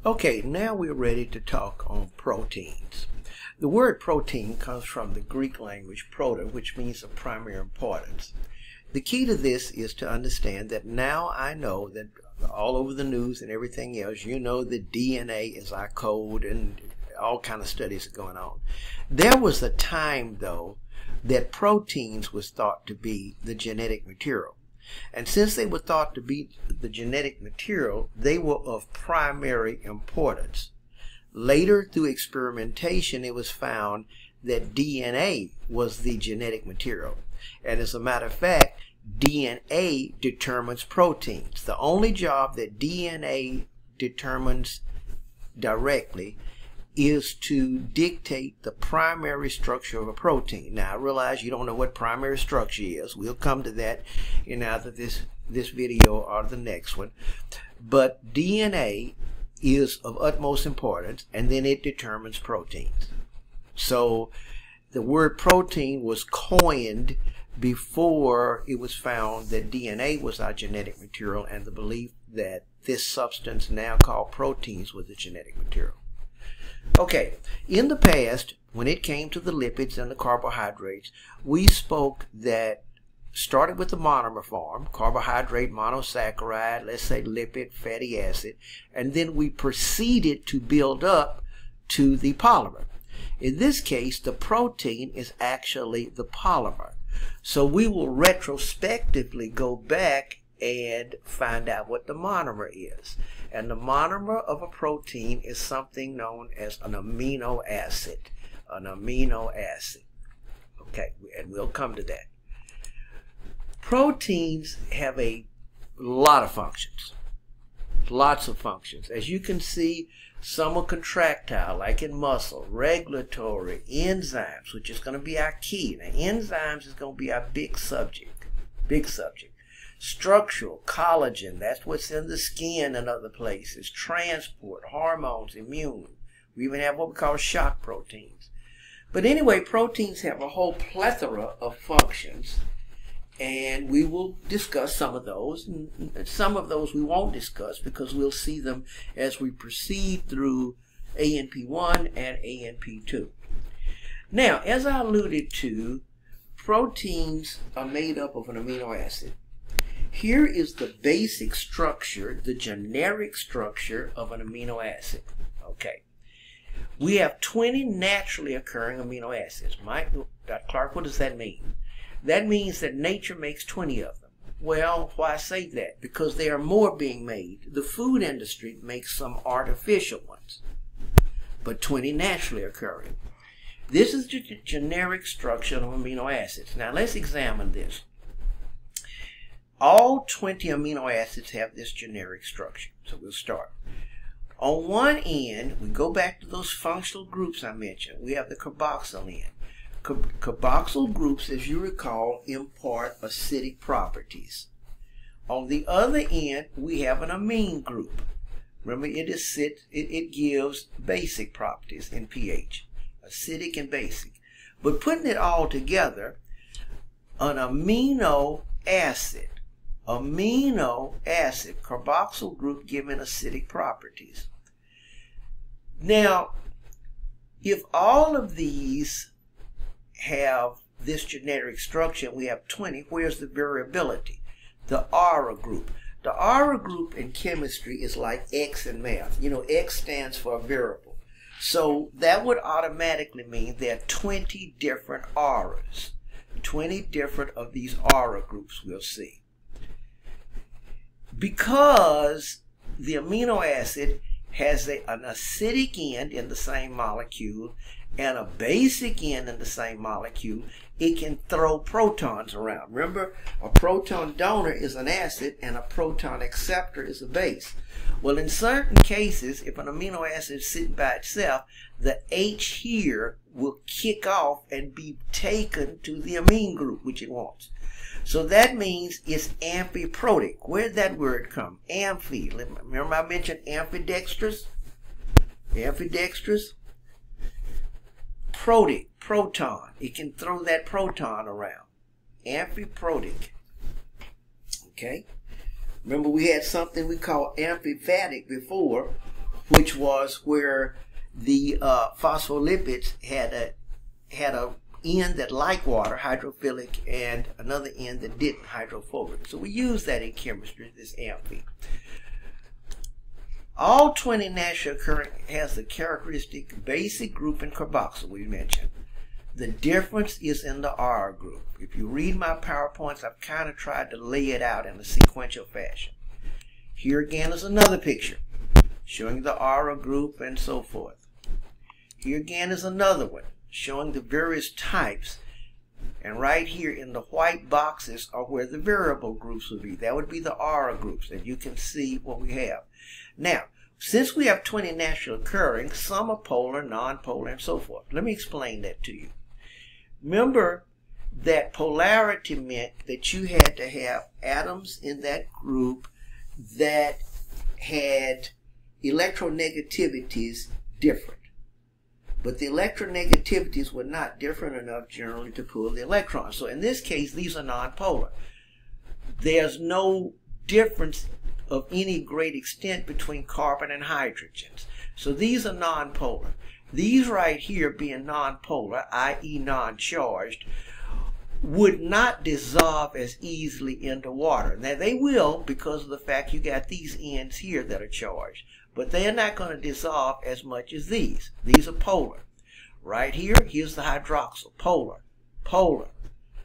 Okay, now we're ready to talk on proteins. The word protein comes from the Greek language proto, which means of primary importance. The key to this is to understand that now I know that all over the news and everything else, you know that DNA is our code and all kind of studies are going on. There was a time, though, that proteins was thought to be the genetic material. And since they were thought to be the genetic material, they were of primary importance. Later, through experimentation, it was found that DNA was the genetic material. And as a matter of fact, DNA determines proteins. The only job that DNA determines directly is to dictate the primary structure of a protein. Now, I realize you don't know what primary structure is. We'll come to that in either this video or the next one. But DNA is of utmost importance, and then it determines proteins. So the word protein was coined before it was found that DNA was our genetic material, and the belief that this substance now called proteins was the genetic material. Okay, in the past, when it came to the lipids and the carbohydrates, we spoke that started with the monomer form, carbohydrate, monosaccharide, let's say lipid, fatty acid, and then we proceeded to build up to the polymer. In this case, the protein is actually the polymer. So we will retrospectively go back and find out what the monomer is. And the monomer of a protein is something known as an amino acid. An amino acid. Okay, and we'll come to that. Proteins have a lot of functions. Lots of functions. As you can see, some are contractile, like in muscle, regulatory, enzymes, which is going to be our key. Now, enzymes is going to be our big subject. Big subject. Structural, collagen, that's what's in the skin and other places. Transport, hormones, immune. We even have what we call shock proteins. But anyway, proteins have a whole plethora of functions, and we will discuss some of those. And some of those we won't discuss because we'll see them as we proceed through ANP1 and ANP2. Now, as I alluded to, proteins are made up of an amino acid. Here is the basic structure, the generic structure of an amino acid. Okay. We have 20 naturally occurring amino acids. Dr. Clark, what does that mean? That means that nature makes 20 of them. Well, why say that? Because there are more being made. The food industry makes some artificial ones, but 20 naturally occurring. This is the generic structure of amino acids. Now let's examine this. All 20 amino acids have this generic structure. So we'll start. On one end, we go back to those functional groups I mentioned. We have the carboxyl end. Carboxyl groups, as you recall, impart acidic properties. On the other end, we have an amine group. Remember, it gives basic properties in pH, acidic and basic. But putting it all together, an amino acid, carboxyl group giving acidic properties. Now, if all of these have this generic structure, we have 20, where's the variability? The aura group. The aura group in chemistry is like X in math. You know, X stands for a variable. So that would automatically mean there are 20 different auras. 20 different of these aura groups we'll see. Because the amino acid has an acidic end in the same molecule and a basic end in the same molecule, it can throw protons around. Remember, a proton donor is an acid and a proton acceptor is a base. Well, in certain cases, if an amino acid is sitting by itself, the H here will kick off and be taken to the amine group, which it wants. So that means it's amphiprotic. Where did that word come? Amphi. Remember I mentioned ambidextrous? Ambidextrous. Protic, proton. It can throw that proton around. Amphiprotic. Okay? Remember we had something we call amphiphatic before, which was where the phospholipids had a end that liked water, hydrophilic, and another end that didn't, hydrophobic. So we use that in chemistry, this amphi. All 20 naturally occurring has the characteristic basic group in carboxyl we mentioned. The difference is in the R group. If you read my PowerPoints, I've kind of tried to lay it out in a sequential fashion. Here again is another picture showing the R group and so forth. Here again is another one showing the various types. And right here in the white boxes are where the variable groups would be. That would be the R groups, and you can see what we have. Now, since we have 20 naturally occurring, some are polar, non-polar, and so forth. Let me explain that to you. Remember that polarity meant that you had to have atoms in that group that had electronegativities different. But the electronegativities were not different enough generally to pull the electrons. So in this case, these are non-polar. There's no difference of any great extent between carbon and hydrogens. So these are non-polar. These right here being non-polar, i.e. non-charged, would not dissolve as easily into water. Now they will because of the fact you got these ends here that are charged. But they are not going to dissolve as much as these. These are polar. Right here, here's the hydroxyl, polar, polar.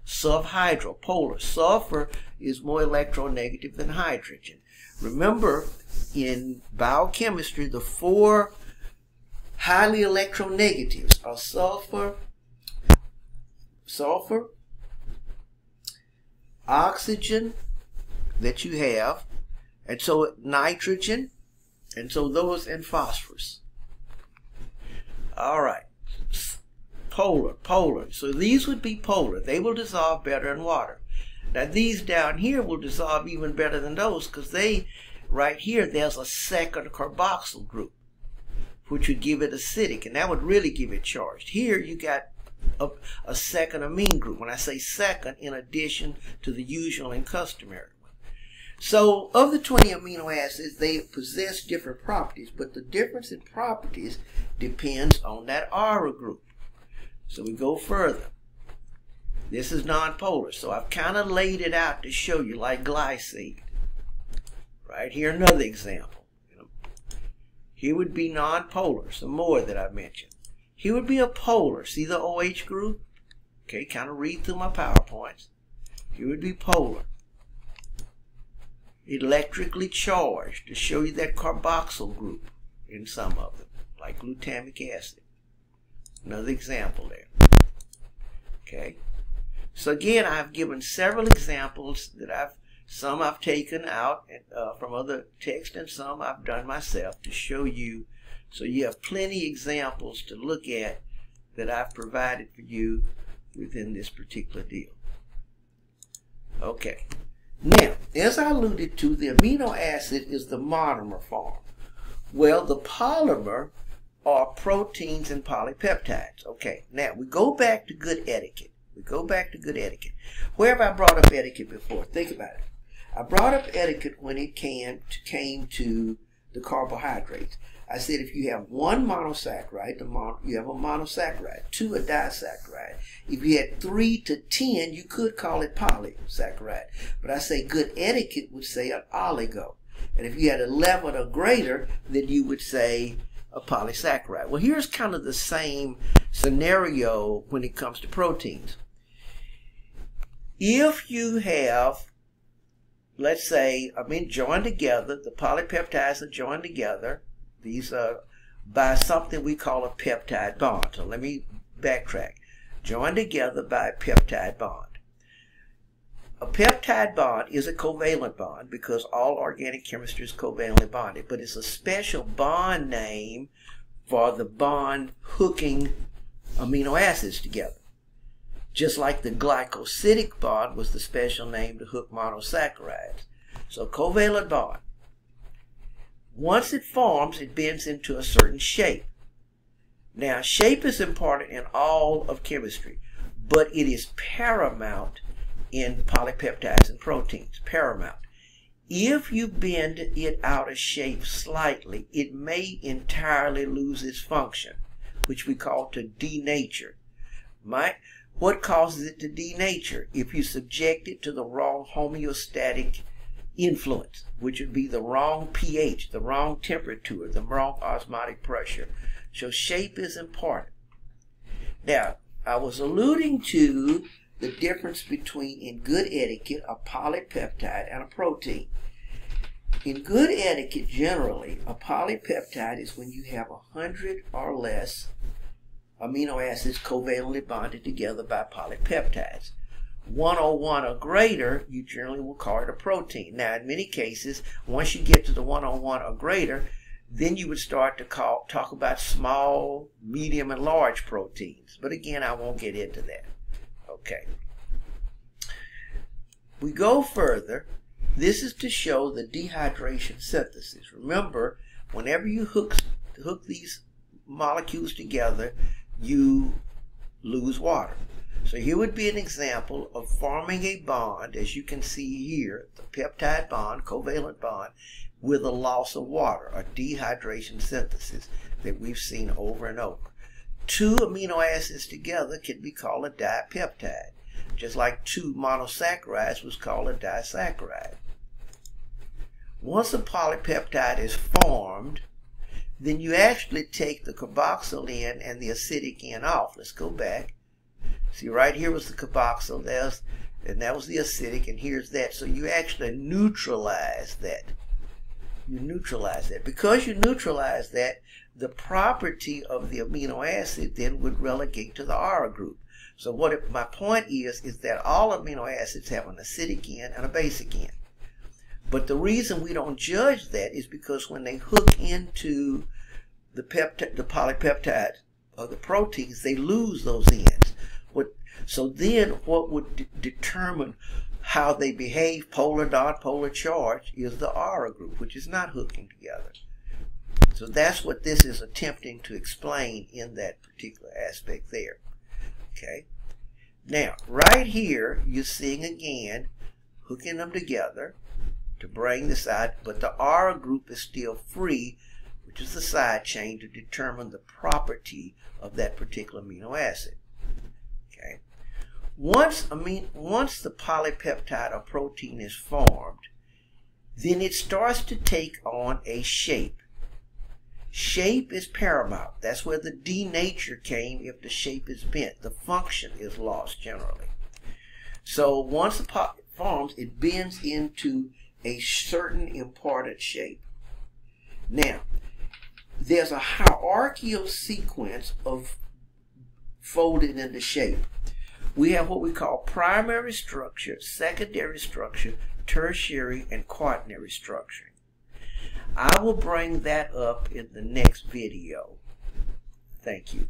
Sulfhydryl, polar. Sulfur is more electronegative than hydrogen. Remember, in biochemistry, the four highly electronegatives are sulfur, oxygen that you have, and so nitrogen, and so those, and phosphorus. All right. Polar. So these would be polar. They will dissolve better in water. Now these down here will dissolve even better than those because right here, there's a second carboxyl group, which would give it acidic, and that would really give it charged. Here you got a second amine group. When I say second, in addition to the usual and customary one. So of the 20 amino acids, they possess different properties, but the difference in properties depends on that R group. So we go further. This is nonpolar, so I've kind of laid it out to show you, like glycine. Right here, another example. Here would be nonpolar, some more that I mentioned. Here would be a polar. See the OH group? Okay, kind of read through my PowerPoints. Here would be polar. Electrically charged, to show you that carboxyl group in some of them, like glutamic acid. Another example there. Okay. So again, I've given several examples that some I've taken out from other texts, and some I've done myself to show you, so you have plenty examples to look at that I've provided for you within this particular deal. Okay. Now, as I alluded to, the amino acid is the monomer form. Well, the polymer are proteins and polypeptides. Okay, now we go back to good etiquette. Where have I brought up etiquette before? Think about it. I brought up etiquette when it came to the carbohydrates. I said if you have one monosaccharide, you have a monosaccharide, two a disaccharide. If you had 3 to 10, you could call it polysaccharide. But I say good etiquette would say an oligo. And if you had 11 or greater, then you would say a polysaccharide. Well, here's kind of the same scenario when it comes to proteins. If you have, let's say, joined together, the polypeptides are joined together. These are by something we call a peptide bond. So let me backtrack. Joined together by a peptide bond. A peptide bond is a covalent bond because all organic chemistry is covalently bonded, but it's a special bond name for the bond hooking amino acids together. Just like the glycosidic bond was the special name to hook monosaccharides. So covalent bond. Once it forms, it bends into a certain shape. Now, shape is important in all of chemistry, but it is paramount in polypeptides and proteins. Paramount. If you bend it out of shape slightly, it may entirely lose its function, which we call to denature. What causes it to denature? If you subject it to the wrong homeostatic influence, which would be the wrong pH, the wrong temperature, the wrong osmotic pressure. So shape is important. Now, I was alluding to the difference between, in good etiquette, a polypeptide and a protein. In good etiquette, generally, a polypeptide is when you have 100 or less amino acids covalently bonded together by polypeptides. 101 or greater, you generally will call it a protein. Now, in many cases, once you get to the 101 or greater, then you would start to talk about small, medium, and large proteins. But again, I won't get into that. Okay. We go further. This is to show the dehydration synthesis. Remember, whenever you hook these molecules together, you lose water. So here would be an example of forming a bond, as you can see here, the peptide bond, covalent bond, with a loss of water, a dehydration synthesis that we've seen over and over. Two amino acids together can be called a dipeptide, just like two monosaccharides was called a disaccharide. Once a polypeptide is formed, then you actually take the carboxyl end and the acidic end off. Let's go back. See, right here was the carboxyl, and that was the acidic, and here's that. So you actually neutralize that. You neutralize that. Because you neutralize that, the property of the amino acid then would relegate to the R group. So my point is that all amino acids have an acidic end and a basic end. But the reason we don't judge that is because when they hook into the polypeptide or the proteins, they lose those ends. So then what would determine how they behave, polar, non-polar charge, is the R group, which is not hooking together. So that's what this is attempting to explain in that particular aspect there. Okay. Now, right here, you're seeing again, hooking them together to bring the side, but the R group is still free, which is the side chain to determine the property of that particular amino acid. Okay. Once the polypeptide or protein is formed, then it starts to take on a shape. Shape is paramount. That's where the denature came. If the shape is bent, the function is lost generally. So once the polyp forms, it bends into a certain important shape. Now, there's a hierarchical sequence of folding into shape. We have what we call primary structure, secondary structure, tertiary, and quaternary structuring. I will bring that up in the next video. Thank you.